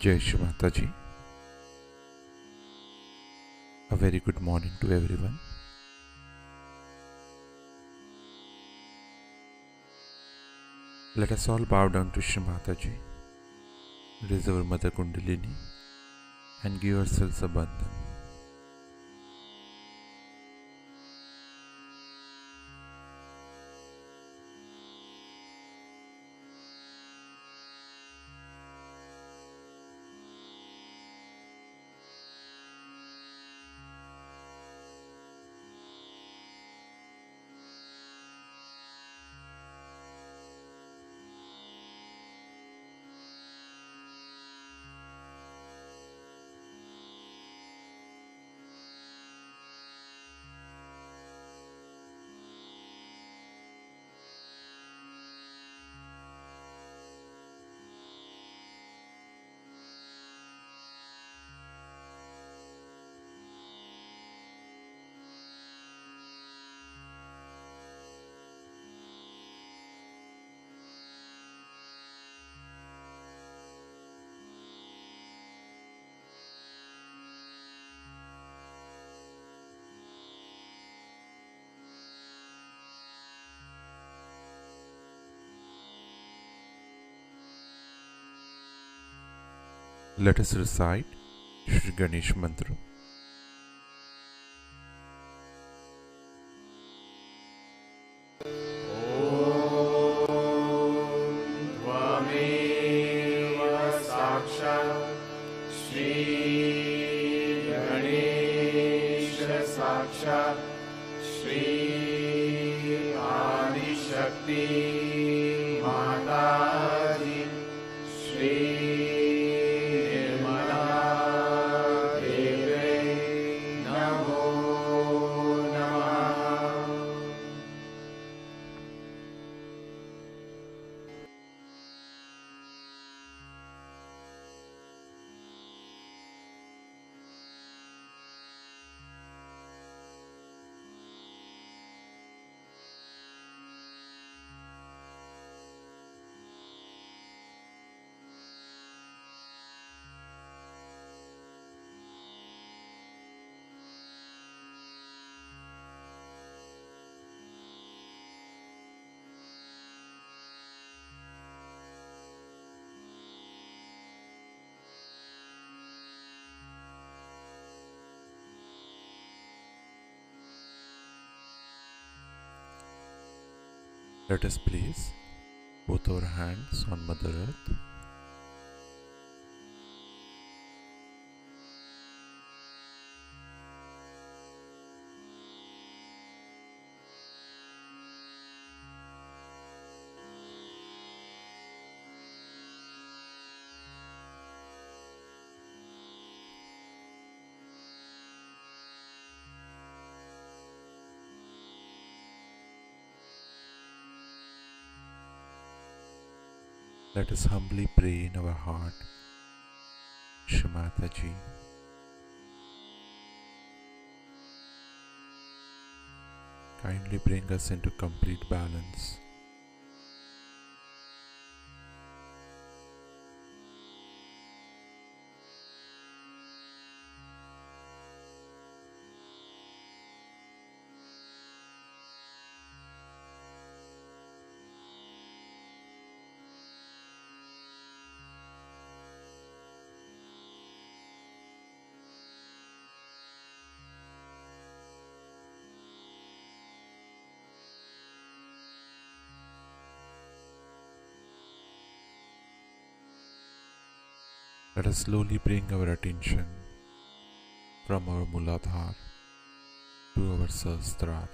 Jai Shri Mataji. A very good morning to everyone. Let us all bow down to Shri Mataji, raise our Mother Kundalini and give ourselves a bandhan. Let us recite Shri Ganesh Mantra. साक्षात् श्री आदिशक्ति माताजी श्री निर्मला देवी नमो नमः। Let us place both our hands on Mother Earth. Let us humbly pray in our heart, Shri Mataji, kindly bring us into complete balance. Let us slowly bring our attention from our Muladhara to our Sahasrara.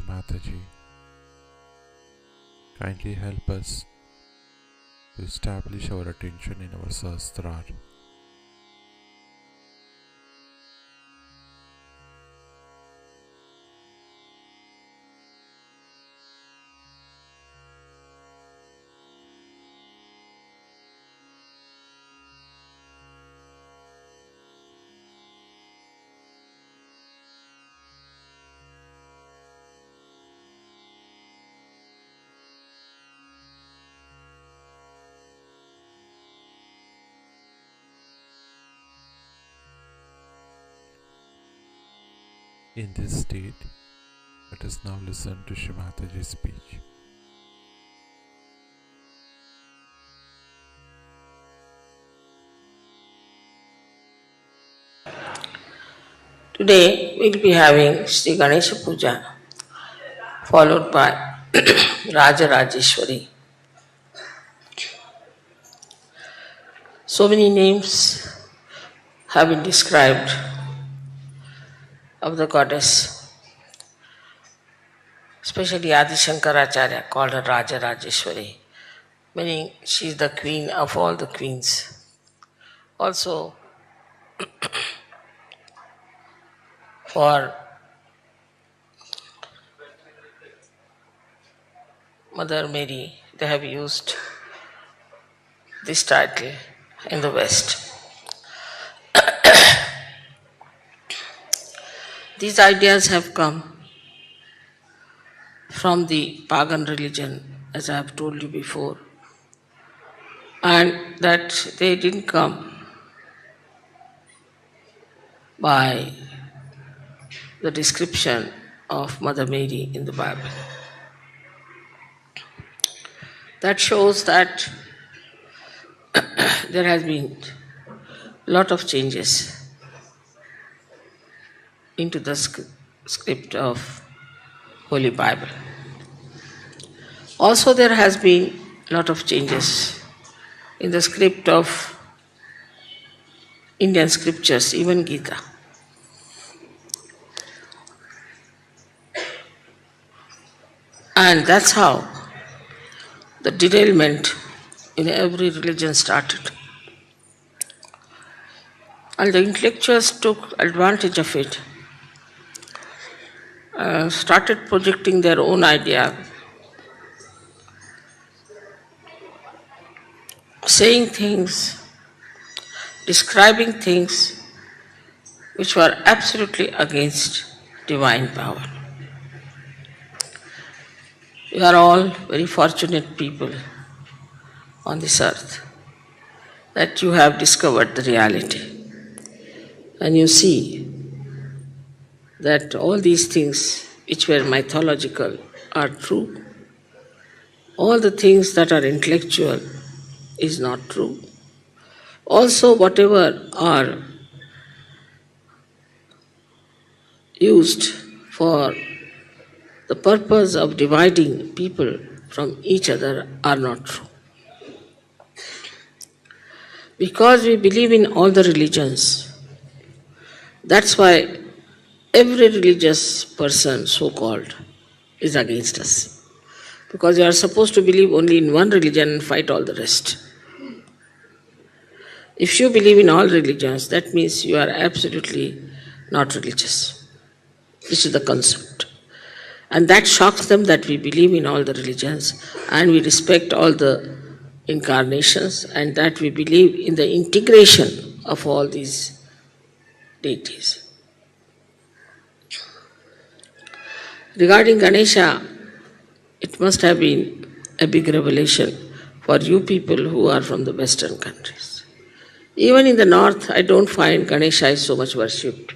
Mataji, kindly help us to establish our attention in our Sahasrar. In this state, let us now listen to Shri Mataji's speech. Today we'll be having Sri Ganesha Puja followed by Raja Rajeshwari. So many names have been described of the goddess, especially Adi Shankaracharya called her Raja Rajeshwari, meaning she is the queen of all the queens. Also, for Mother Mary, they have used this title in the West. These ideas have come from the pagan religion, as I have told you before, and that they didn't come by the description of Mother Mary in the Bible. That shows that there has been a lot of changes into the script of Holy Bible. Also there has been a lot of changes in the script of Indian scriptures, even Gita. And that's how the derailment in every religion started. And the intellectuals took advantage of it, started projecting their own idea, saying things, describing things which were absolutely against divine power. You are all very fortunate people on this earth that you have discovered the reality. And you see that all these things which were mythological are true. All the things that are intellectual is not true. Also, whatever are used for the purpose of dividing people from each other are not true. Because we believe in all the religions, that's why every religious person, so-called, is against us. Because you are supposed to believe only in one religion and fight all the rest. If you believe in all religions, that means you are absolutely not religious. This is the concept. And that shocks them that we believe in all the religions and we respect all the incarnations and that we believe in the integration of all these deities. Regarding Ganesha, it must have been a big revelation for you people who are from the Western countries. Even in the north, I don't find Ganesha is so much worshipped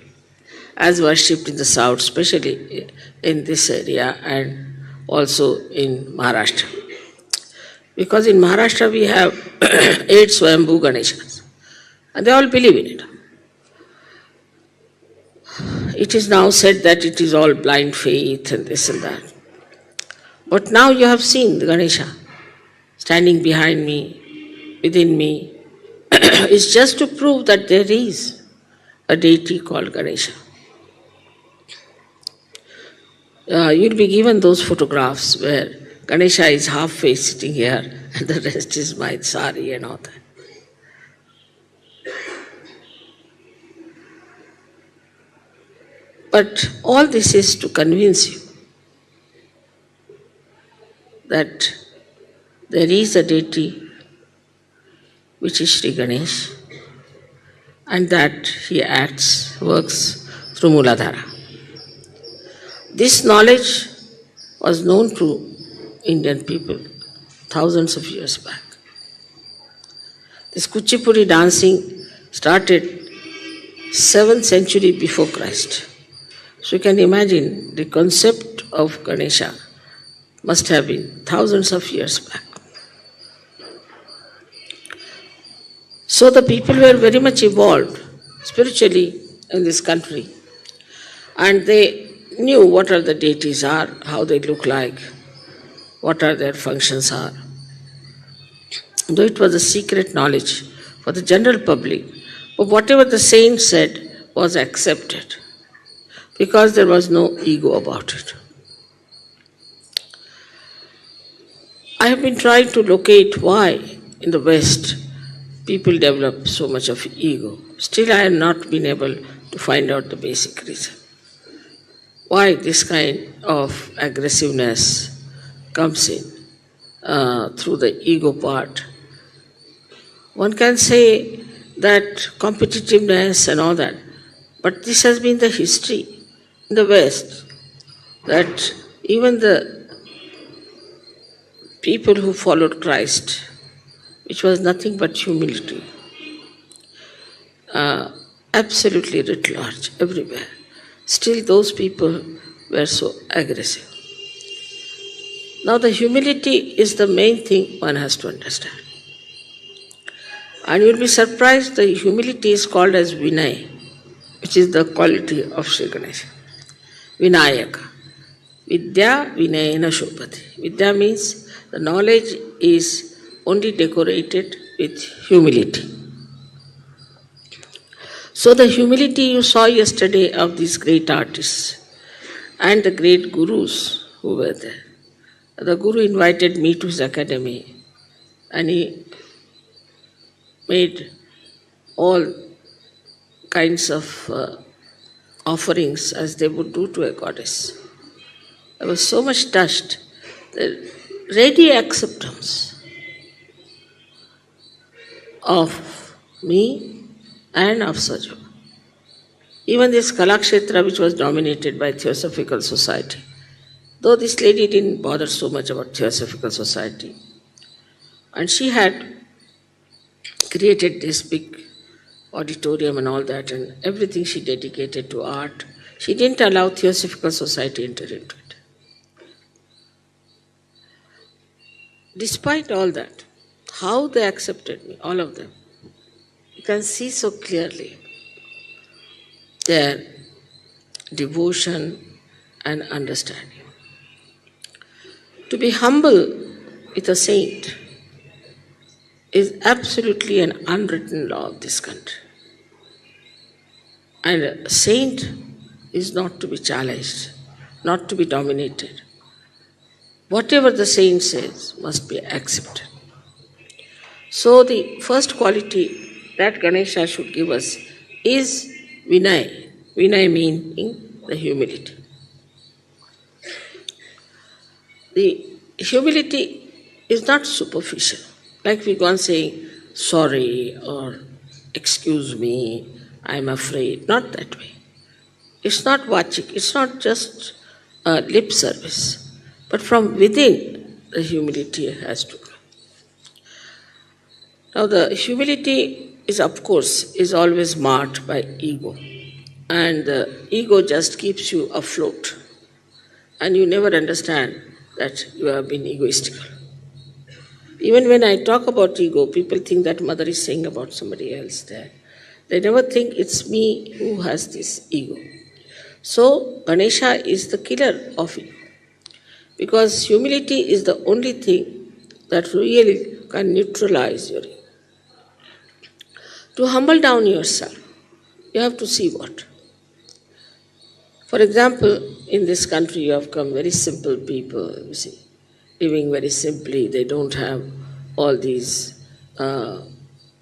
as worshipped in the south, especially in this area and also in Maharashtra. Because in Maharashtra we have 8 Swayambhu Ganeshas and they all believe in it. It is now said that it is all blind faith and this and that. But now you have seen the Ganesha standing behind me, within me. It's just to prove that there is a deity called Ganesha. you'll be given those photographs where Ganesha is half-face sitting here and the rest is my sari and all that. But all this is to convince you that there is a deity which is Sri Ganesh and that he works through Mooladhara. This knowledge was known to Indian people thousands of years back. This Kuchipudi dancing started 7th century before Christ. So you can imagine the concept of Ganesha must have been thousands of years back. So the people were very much evolved spiritually in this country, and they knew what are the deities are, how they look like, what are their functions are. Though it was a secret knowledge for the general public, but whatever the saint said was accepted because there was no ego about it. I have been trying to locate why in the West people develop so much of ego. Still I have not been able to find out the basic reason. Why this kind of aggressiveness comes in through the ego part. One can say that competitiveness and all that, but this has been the history in the West, that even the people who followed Christ, which was nothing but humility, absolutely writ large, everywhere, still those people were so aggressive. Now the humility is the main thing one has to understand. And you will be surprised the humility is called as Vinay, which is the quality of Sri Ganesha. Vinayaka. Vidya Vinayana Shobhati. Vidya means the knowledge is only decorated with humility. So the humility you saw yesterday of these great artists and the great gurus who were there. The guru invited me to his academy and he made all kinds of offerings as they would do to a goddess. I was so much touched. The ready acceptance of me and of Sajo. Even this Kalakshetra, which was dominated by Theosophical Society, though this lady didn't bother so much about Theosophical Society, and she had created this big auditorium and all that, and everything she dedicated to art. She didn't allow Theosophical Society enter into it. Despite all that, how they accepted me, all of them, you can see so clearly their devotion and understanding. To be humble with a saint is absolutely an unwritten law of this country. And a saint is not to be challenged, not to be dominated. Whatever the saint says must be accepted. So the first quality that Ganesha should give us is Vinay. Vinay meaning the humility. The humility is not superficial. Like we go on saying, sorry or excuse me, I'm afraid. Not that way. It's not vachik, it's not just lip service. But from within, the humility has to come. Now the humility is, of course, is always marked by ego. And the ego just keeps you afloat. And you never understand that you have been egoistical. Even when I talk about ego, people think that mother is saying about somebody else there. They never think it's me who has this ego. So Ganesha is the killer of ego. Because humility is the only thing that really can neutralize your ego. To humble down yourself, you have to see what? For example, in this country you have come very simple people, you see, living very simply. They don't have all these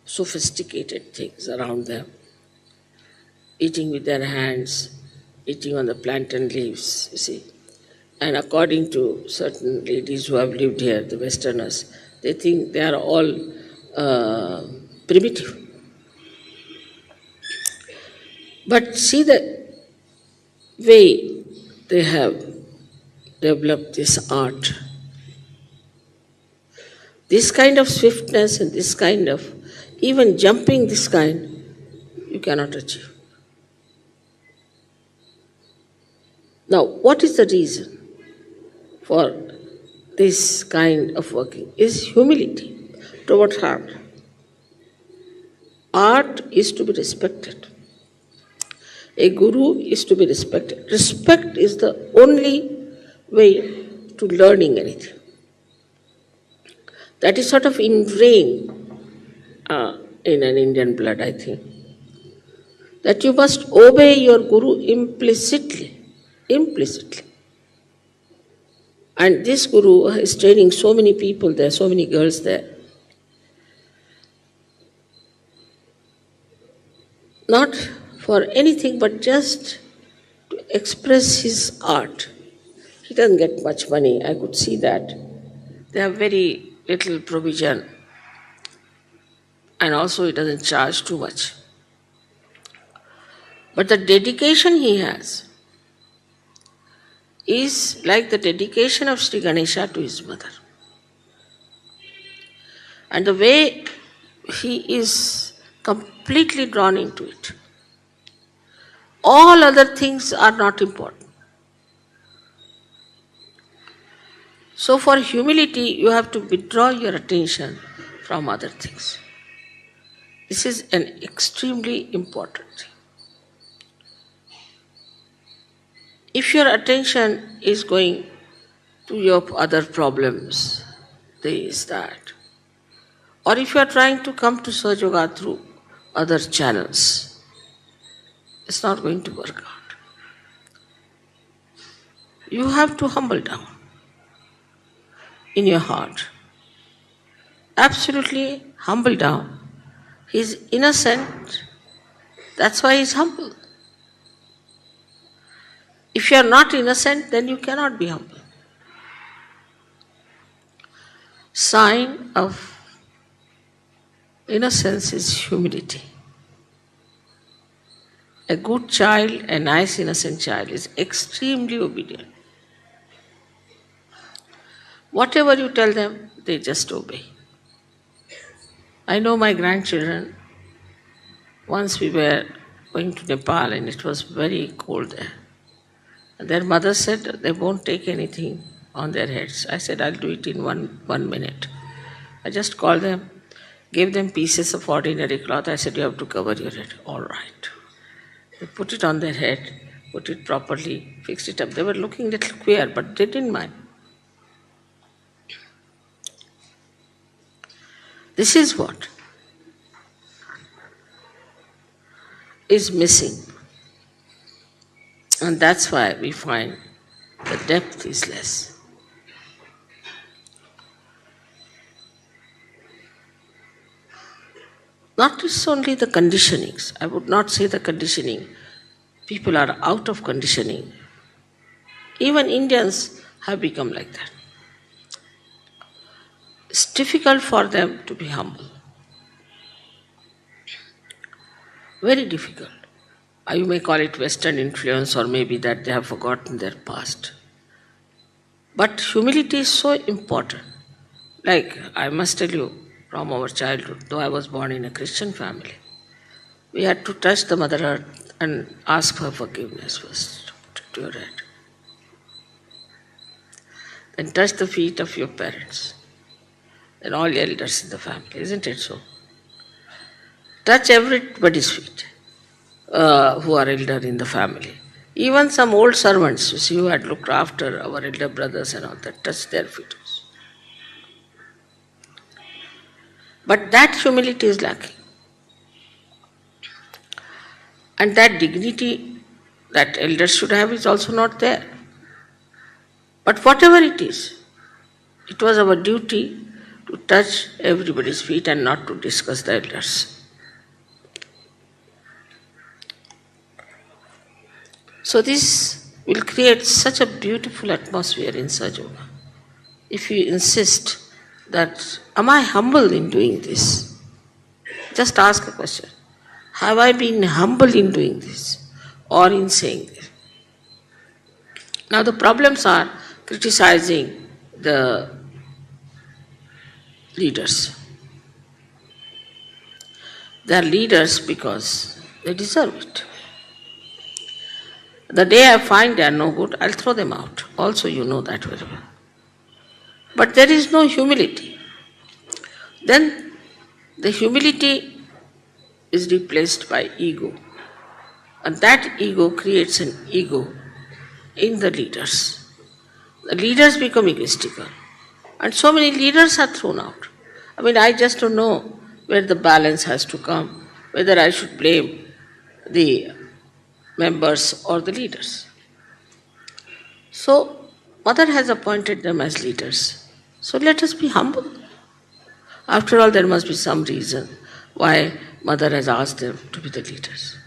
sophisticated things around them. Eating with their hands, eating on the plantain leaves, you see. And according to certain ladies who have lived here, the Westerners, they think they are all primitive. But see the way they have developed this art. This kind of swiftness and this kind of, even jumping this kind, you cannot achieve. Now, what is the reason for this kind of working? Is humility towards art. Art is to be respected. A guru is to be respected. Respect is the only way to learning anything. That is sort of ingrained in an Indian blood, I think. That you must obey your guru implicitly. Implicitly. And this guru is training so many people there, so many girls there. Not for anything but just to express his art. He doesn't get much money, I could see that. They have very little provision, and also he doesn't charge too much. But the dedication he has is like the dedication of Sri Ganesha to his mother. And the way he is completely drawn into it. All other things are not important. So for humility, you have to withdraw your attention from other things. This is an extremely important thing. If your attention is going to your other problems, this, that, or if you are trying to come to Sahaja Yoga through other channels, it's not going to work out. You have to humble down in your heart. Absolutely humble down. He's innocent, that's why he's humble. If you are not innocent, then you cannot be humble. Sign of innocence is humility. A good child, a nice innocent child, is extremely obedient. Whatever you tell them, they just obey. I know my grandchildren, once we were going to Nepal and it was very cold there. And their mother said they won't take anything on their heads. I said, I'll do it in one minute. I just called them, gave them pieces of ordinary cloth. I said, you have to cover your head. All right. They put it on their head, put it properly, fixed it up. They were looking a little queer, but they didn't mind. This is what is missing. And that's why we find the depth is less. Not just only the conditionings. I would not say the conditioning. People are out of conditioning. Even Indians have become like that. It's difficult for them to be humble. Very difficult. You may call it Western influence, or maybe that they have forgotten their past. But humility is so important. Like, I must tell you, from our childhood, though I was born in a Christian family, we had to touch the Mother Earth and ask for forgiveness first. Put it to your head. Then touch the feet of your parents and all the elders in the family, isn't it so? Touch everybody's feet who are elder in the family. Even some old servants, you see, who had looked after our elder brothers and all that, touch their feet. But that humility is lacking. And that dignity that elders should have is also not there. But whatever it is, it was our duty to touch everybody's feet and not to discuss the elders. So this will create such a beautiful atmosphere in Sahaja. If you insist that, am I humble in doing this? Just ask a question. Have I been humble in doing this or in saying this? Now the problems are criticizing the leaders. They are leaders because they deserve it. The day I find they are no good, I'll throw them out. Also, you know that very well. But there is no humility. Then the humility is replaced by ego. And that ego creates an ego in the leaders. The leaders become egoistical. And so many leaders are thrown out. I mean, I just don't know where the balance has to come, whether I should blame the members or the leaders. So, Mother has appointed them as leaders. So let us be humble. After all, there must be some reason why Mother has asked them to be the leaders.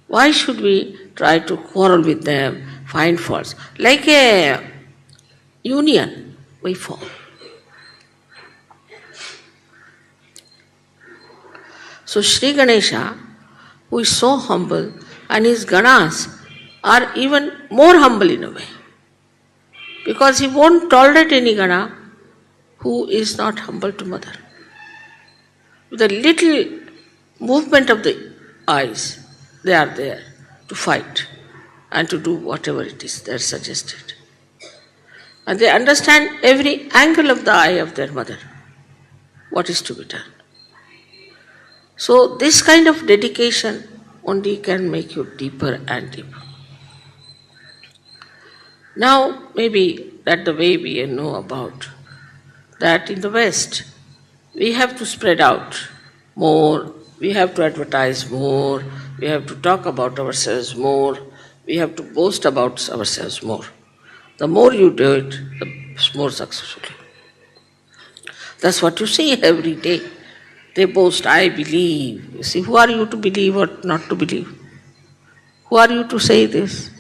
Why should we try to quarrel with them, find faults? Like a union, we form. So Sri Ganesha, who is so humble, and his Ganas are even more humble in a way. Because he won't tolerate any Gana who is not humble to Mother. With a little movement of the eyes, they are there to fight and to do whatever it is they are suggested. And they understand every angle of the eye of their mother, what is to be done. So this kind of dedication only can make you deeper and deeper. Now, maybe that the way we know about that in the West, we have to spread out more, we have to advertise more, we have to talk about ourselves more, we have to boast about ourselves more. The more you do it, the more successfully. That's what you see every day. They boast, I believe. You see, who are you to believe or not to believe? Who are you to say this?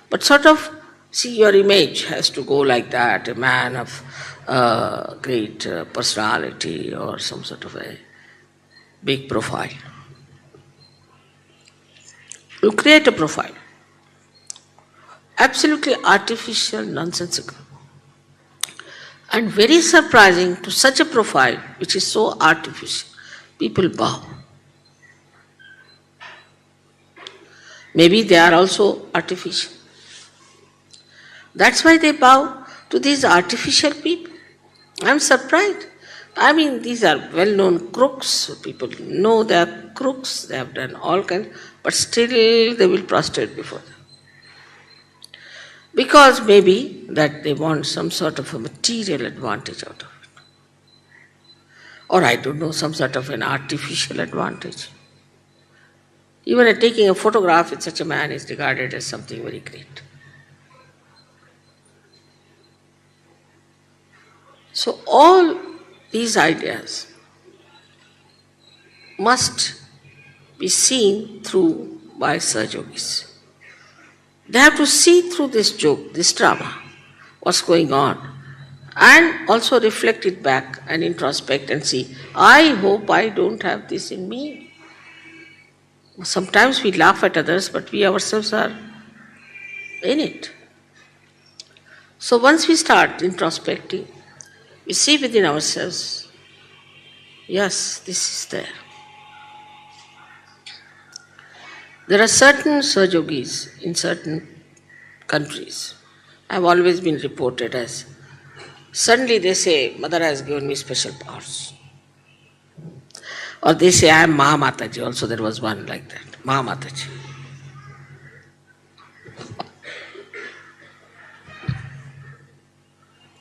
But sort of, see, your image has to go like that, a man of great personality or some sort of a big profile. You create a profile. Absolutely artificial, nonsensical. And very surprising to such a profile which is so artificial. People bow. Maybe they are also artificial. That's why they bow to these artificial people. I'm surprised. I mean, these are well-known crooks. People know they are crooks. They have done all kinds, but still they will prostrate before them. Because maybe that they want some sort of a material advantage out of it. Or I don't know, some sort of an artificial advantage. Even taking a photograph with such a man is regarded as something very great. So all these ideas must be seen through by Sahajogis. They have to see through this joke, this drama, what's going on, and also reflect it back and introspect and see, I hope I don't have this in me. Sometimes we laugh at others, but we ourselves are in it. So once we start introspecting, we see within ourselves, yes, this is there. There are certain Sahajogis in certain countries. I've always been reported as, suddenly they say, Mother has given me special powers. Or they say, I am Mahamataji. Also there was one like that, Mahamataji.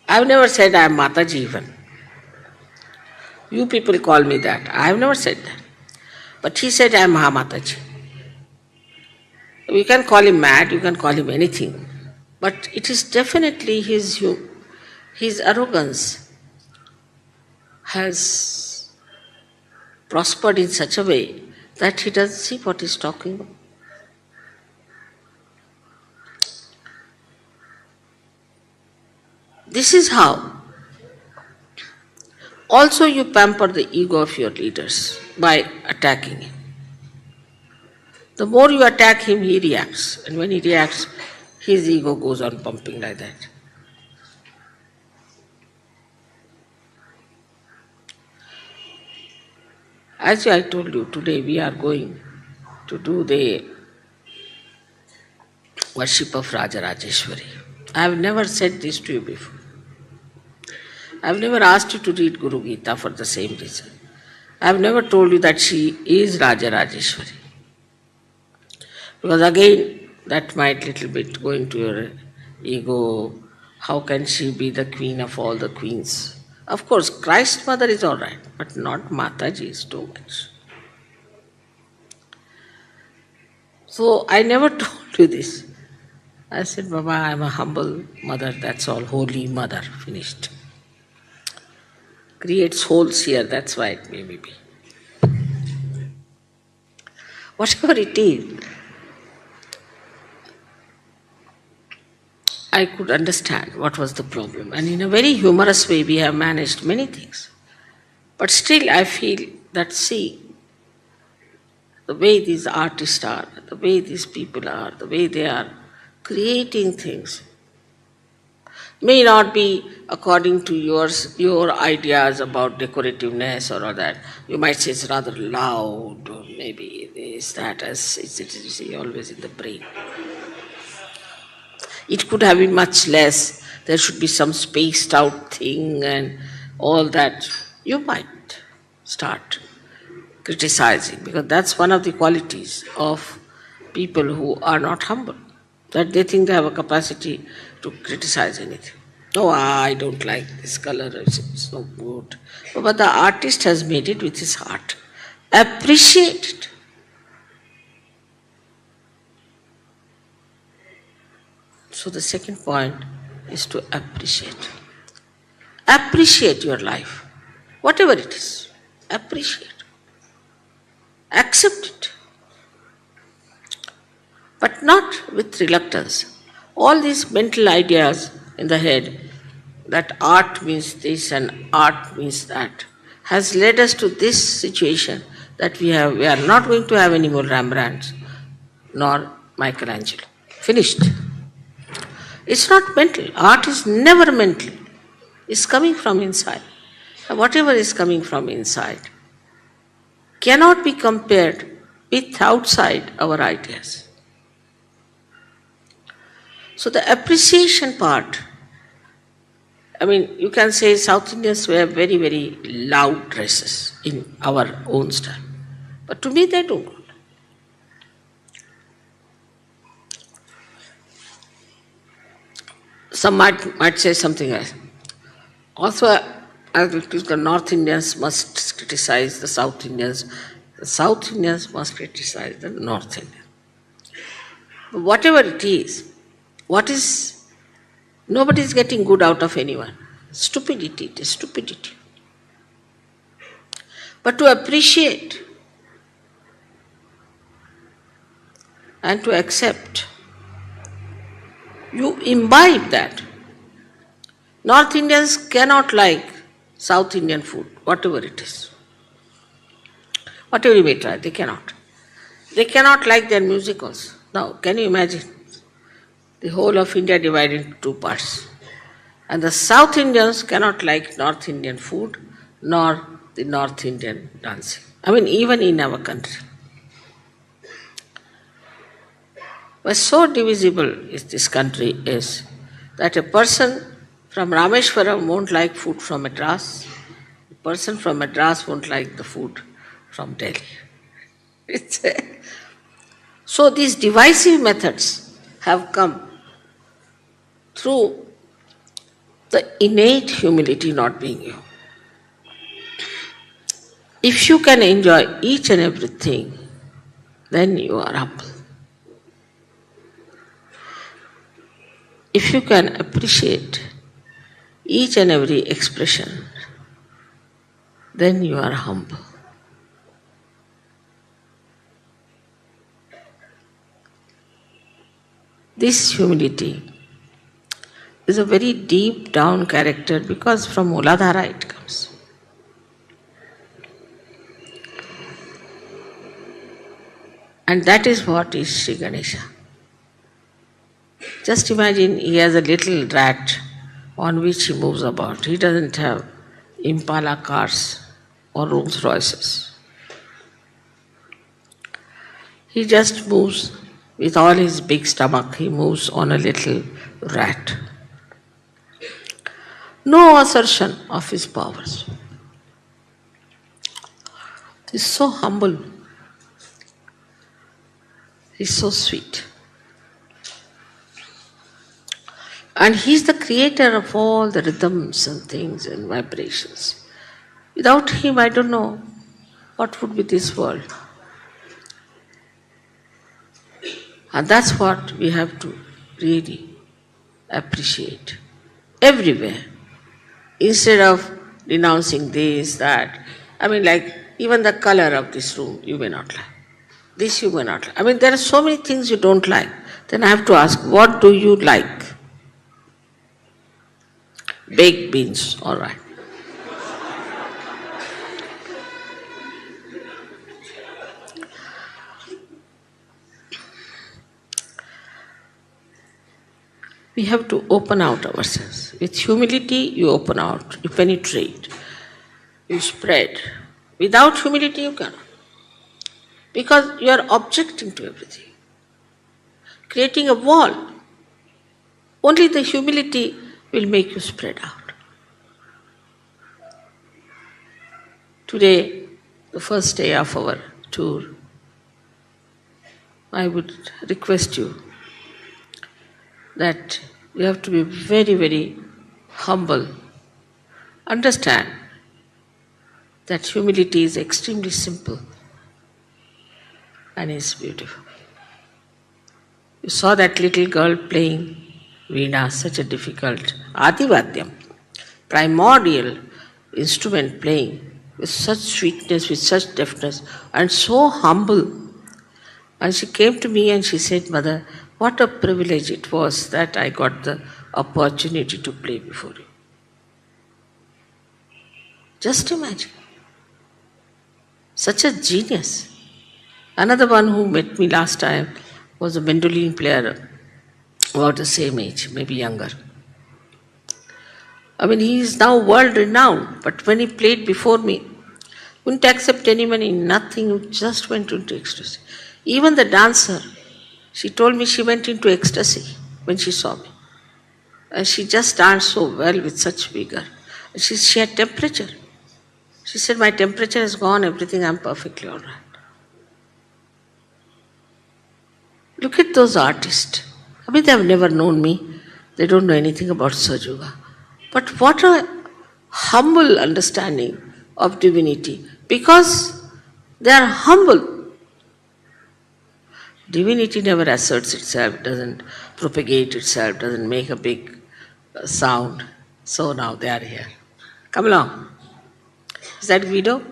I've never said I am Mataji even. You people call me that. I have never said that. But he said I am Mahamataji. You can call him mad, you can call him anything, but it is definitely his arrogance has prospered in such a way that he doesn't see what he's talking about. This is how also you pamper the ego of your leaders by attacking him. The more you attack him, he reacts. And when he reacts, his ego goes on pumping like that. As I told you, today we are going to do the worship of Raja Rajeshwari. I have never said this to you before. I have never asked you to read Guru Gita for the same reason. I have never told you that she is Raja Rajeshwari. Because again, that might little bit go into your ego. How can she be the queen of all the queens? Of course, Christ Mother is all right, but not Mataji is too much. So I never told you this. I said, Baba, I am a humble mother, that's all, holy mother, finished. Creates holes here, that's why it may be. Whatever it is, I could understand what was the problem. And in a very humorous way, we have managed many things. But still, I feel that, see, the way these artists are, the way these people are, the way they are creating things, may not be according to your ideas about decorativeness or all that. You might say it's rather loud, or maybe this, that, as it is always in the brain. It could have been much less. There should be some spaced out thing and all that. You might start criticizing, because that's one of the qualities of people who are not humble, that they think they have a capacity to criticize anything. Oh, I don't like this color, it's no good. But the artist has made it with his heart. Appreciate it. So the second point is to appreciate. Appreciate your life, whatever it is. Appreciate. Accept it. But not with reluctance. All these mental ideas in the head that art means this and art means that has led us to this situation that we are not going to have any more Rembrandts nor Michelangelo. Finished. It's not mental. Art is never mental. It's coming from inside. And whatever is coming from inside cannot be compared with outside our ideas. So the appreciation part, you can say South Indians wear very, very loud dresses in our own style. But to me they don't. Some might say something else. Also, the North Indians must criticize the South Indians. The South Indians must criticize the North Indians. But whatever it is, nobody is getting good out of anyone. Stupidity, it is stupidity. But to appreciate and to accept, you imbibe that. North Indians cannot like South Indian food, whatever it is. Whatever you may try, they cannot. They cannot like their music also. Now, can you imagine? The whole of India divided into two parts. And the South Indians cannot like North Indian food, nor the North Indian dancing. Even in our country. But so divisible is this country is that a person from Rameshwaram won't like food from Madras. A person from Madras won't like the food from Delhi. So these divisive methods have come through the innate humility not being you. If you can enjoy each and everything, then you are humble. If you can appreciate each and every expression, then you are humble. This humility is a very deep down character because from Muladhara it comes. And that is what is Sri Ganesha. Just imagine he has a little rat on which he moves about. He doesn't have Impala cars or Rolls Royces. He just moves with all his big stomach, he moves on a little rat. No assertion of his powers. He's so humble. He's so sweet. And he's the creator of all the rhythms and things and vibrations. Without him, I don't know what would be this world. And that's what we have to really appreciate everywhere. Instead of denouncing this, that, like even the color of this room, you may not like. This you may not like. There are so many things you don't like. Then I have to ask, what do you like? Baked beans, all right. We have to open out ourselves. With humility, you open out, you penetrate, you spread. Without humility, you cannot. Because you are objecting to everything, creating a wall. Only the humility will make you spread out. Today, the first day of our tour, I would request you that you have to be very, very humble. Understand that humility is extremely simple and is beautiful. You saw that little girl playing veena, such a difficult adivadyam, primordial instrument playing with such sweetness, with such deftness, and so humble. And she came to me and she said, Mother, what a privilege it was that I got the opportunity to play before you. Just imagine. Such a genius. Another one who met me last time was a mandolin player about the same age, maybe younger. He is now world renowned, but when he played before me, wouldn't accept any money, nothing, just went into ecstasy. Even the dancer, she told me she went into ecstasy when she saw me. And she just danced so well with such vigor. She had temperature. She said, my temperature has gone, everything, I'm perfectly all right. Look at those artists. They have never known me. They don't know anything about Sajuga. But what a humble understanding of divinity. Because they are humble. Divinity never asserts itself, doesn't propagate itself, doesn't make a big sound. So now they are here. Come along. Is that Guido?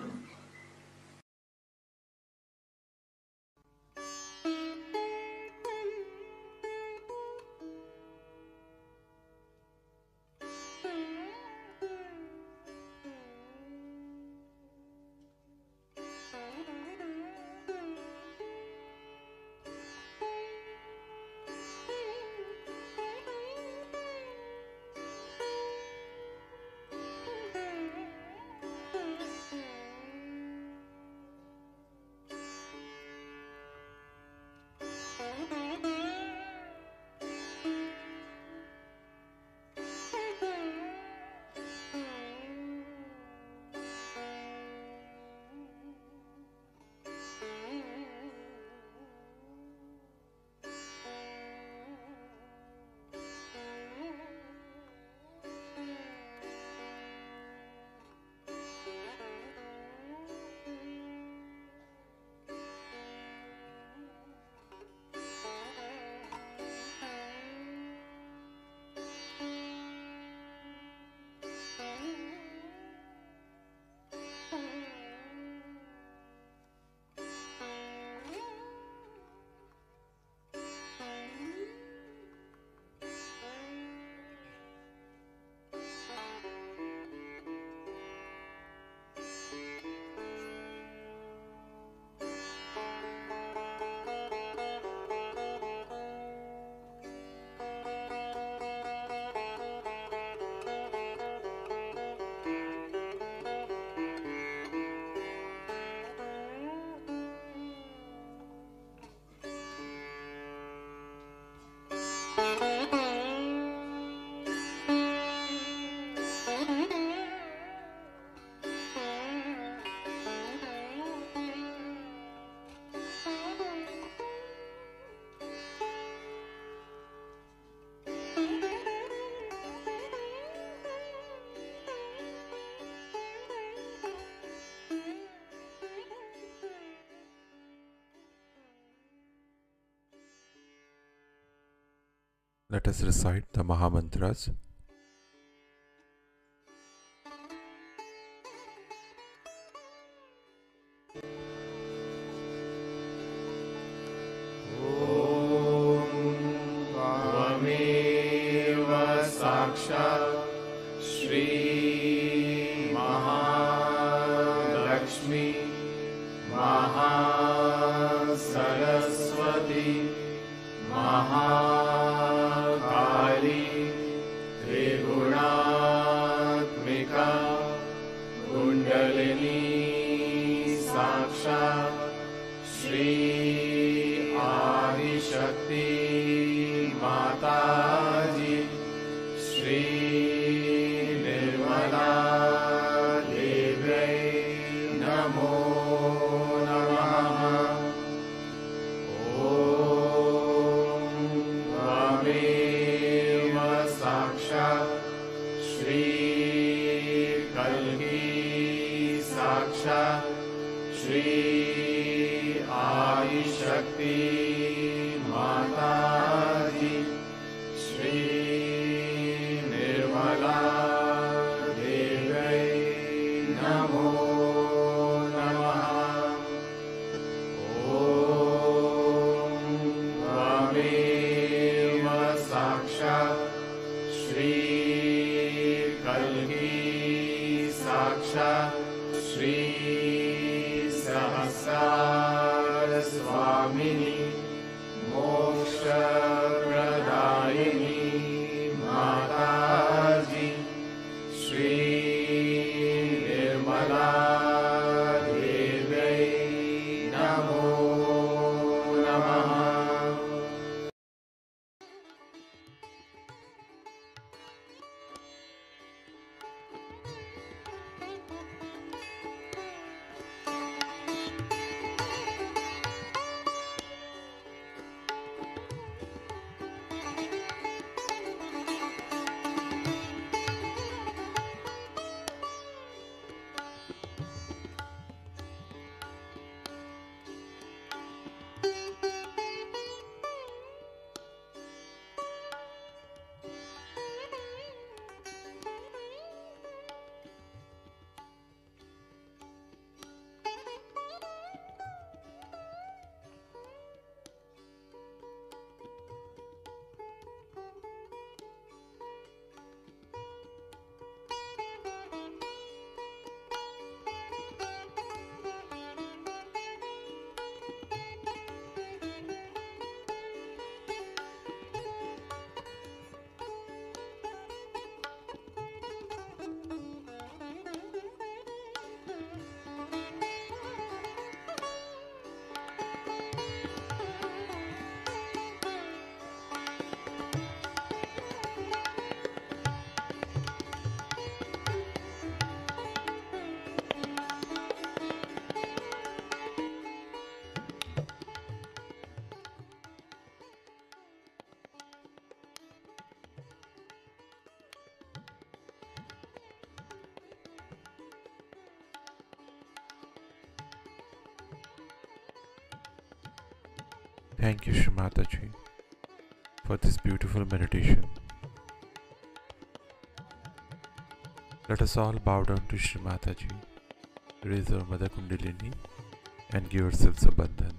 Let us recite the Mahamantras. साक्षात् श्री महालक्ष्मी महासरस्वती महाकाली त्रिगुणात्मिका कुण्डलिनी साक्षात् श्री आदिशक्ति माताजी श्री निर्मला देव्यै नमो नमः। ॐ त्वमेव साक्षात् श्री कल्की साक्षात् श्री आदिशक्ति माताजी श्री निर्मला देव्यै नमो नमः। ॐ त्वमेव साक्षात् श्री कल्की साक्षात् श्री सहस्रार स्वामिनी मोक्षप्रदायिनी माताजी श्री निर्मला देव्यै नमो नमः। Thank you, Shri Mataji, for this beautiful meditation. Let us all bow down to Shri Mataji, raise our Mother Kundalini, and give ourselves a bandhan.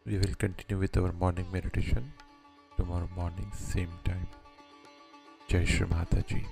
We will continue with our morning meditation tomorrow morning, same time. Jai Shri Mataji.